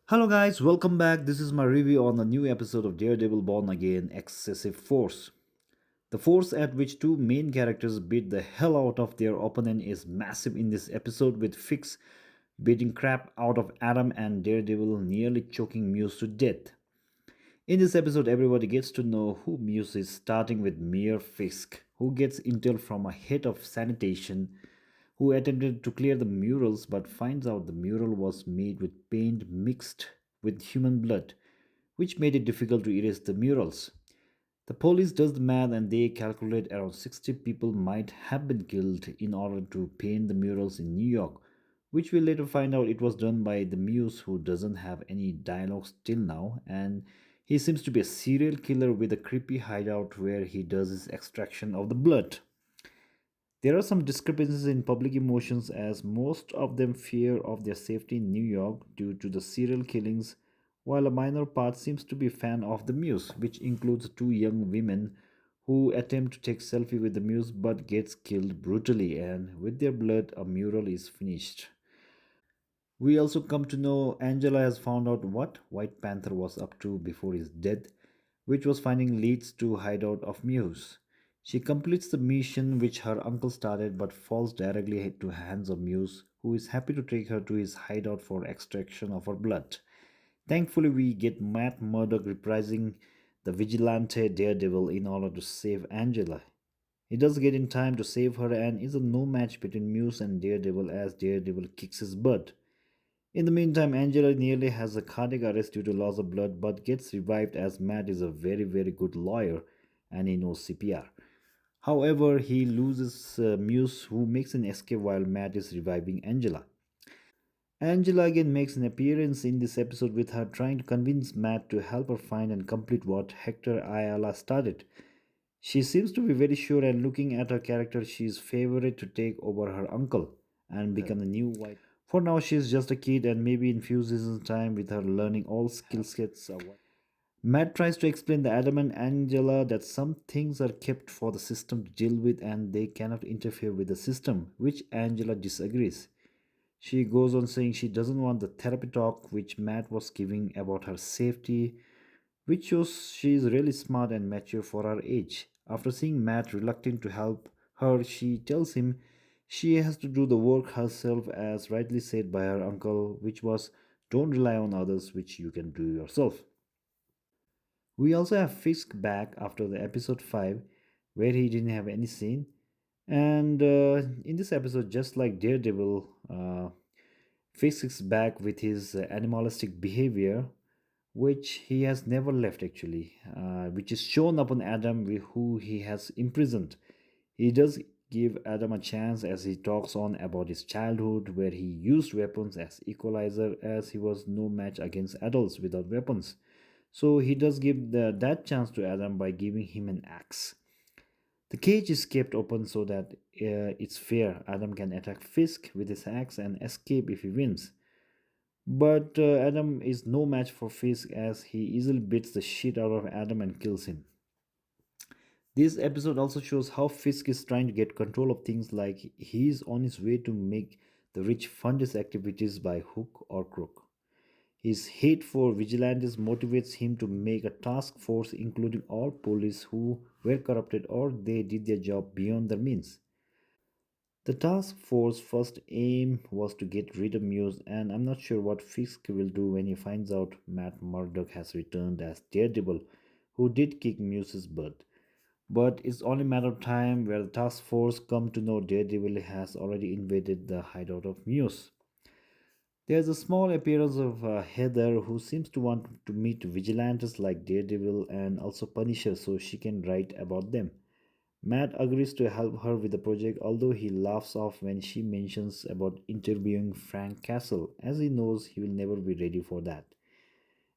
Hello, guys, welcome back. This is my review on the new episode of Daredevil Born Again Excessive Force. The force at which two main characters beat the hell out of their opponent is massive in this episode, with Fix beating crap out of Adam and Daredevil nearly choking Muse to death. In this episode, everybody gets to know who Muse is, starting with Mayor Fisk, who gets intel from a head of sanitation who attempted to clear the murals but finds out the mural was made with paint mixed with human blood, which made it difficult to erase the murals. The police does the math and they calculate around 60 people might have been killed in order to paint the murals in New York, which we later find out it was done by the Muse, who doesn't have any dialogues till now, and he seems to be a serial killer with a creepy hideout where he does his extraction of the blood. There are some discrepancies in public emotions, as most of them fear of their safety in New York due to the serial killings, while a minor part seems to be a fan of the Muse, which includes two young women who attempt to take selfie with the Muse but gets killed brutally, and with their blood a mural is finished. We also come to know Angela has found out what White Panther was up to before his death, which was finding leads to hideout of Muse. She completes the mission which her uncle started but falls directly to hands of Muse, who is happy to take her to his hideout for extraction of her blood. Thankfully, we get Matt Murdock reprising the vigilante Daredevil in order to save Angela. He does get in time to save her and is a no match between Muse and Daredevil as Daredevil kicks his butt. In the meantime, Angela nearly has a cardiac arrest due to loss of blood but gets revived as Matt is a very good lawyer and he knows CPR. However, he loses Muse, who makes an escape while Matt is reviving Angela. Angela again makes an appearance in this episode with her trying to convince Matt to help her find and complete what Hector Ayala started. She seems to be very sure, and looking at her character, she is favored to take over her uncle and become the new wife. For now, she is just a kid, and maybe in few seasons' time, with her learning all skill sets. Matt tries to explain to Adam and Angela that some things are kept for the system to deal with and they cannot interfere with the system, which Angela disagrees. She goes on saying she doesn't want the therapy talk which Matt was giving about her safety, which shows she is really smart and mature for her age. After seeing Matt reluctant to help her, she tells him she has to do the work herself, as rightly said by her uncle, which was don't rely on others, which you can do yourself. We also have Fisk back after the episode 5, where he didn't have any scene. And in this episode, just like Daredevil, Fisk is back with his animalistic behavior, which he has never left actually, which is shown upon Adam, who he has imprisoned. He does give Adam a chance as he talks on about his childhood, where he used weapons as equalizer, as he was no match against adults without weapons. So he does give that chance to Adam by giving him an axe. The cage is kept open so that it's fair. Adam can attack Fisk with his axe and escape if he wins. But Adam is no match for Fisk, as he easily beats the shit out of Adam and kills him. This episode also shows how Fisk is trying to get control of things, like he is on his way to make the rich fund his activities by hook or crook. His hate for vigilantes motivates him to make a task force including all police who were corrupted or they did their job beyond their means. The task force's first aim was to get rid of Muse, and I'm not sure what Fisk will do when he finds out Matt Murdock has returned as Daredevil, who did kick Muse's butt. But it's only a matter of time where the task force come to know Daredevil has already invaded the hideout of Muse. There's a small appearance of Heather, who seems to want to meet vigilantes like Daredevil and also Punisher so she can write about them. Matt agrees to help her with the project, although he laughs off when she mentions about interviewing Frank Castle, as he knows he will never be ready for that.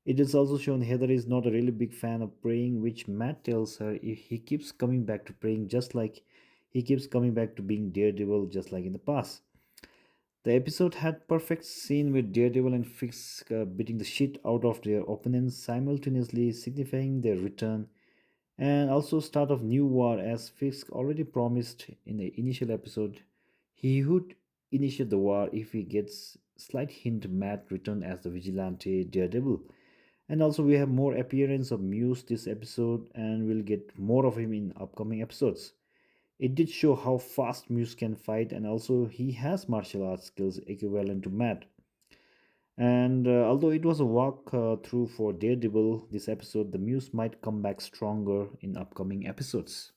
It is also shown Heather is not a really big fan of praying, which Matt tells her if he keeps coming back to praying, just like he keeps coming back to being Daredevil, just like in the past. The episode had perfect scene with Daredevil and Fisk beating the shit out of their opponents, simultaneously signifying their return and also start of new war, as Fisk already promised in the initial episode he would initiate the war if he gets slight hint Matt returned as the vigilante Daredevil. And also we have more appearance of Muse this episode, and we'll get more of him in upcoming episodes. It did show how fast Muse can fight, and also he has martial arts skills equivalent to Matt. And although it was a walk through for Daredevil this episode, the Muse might come back stronger in upcoming episodes.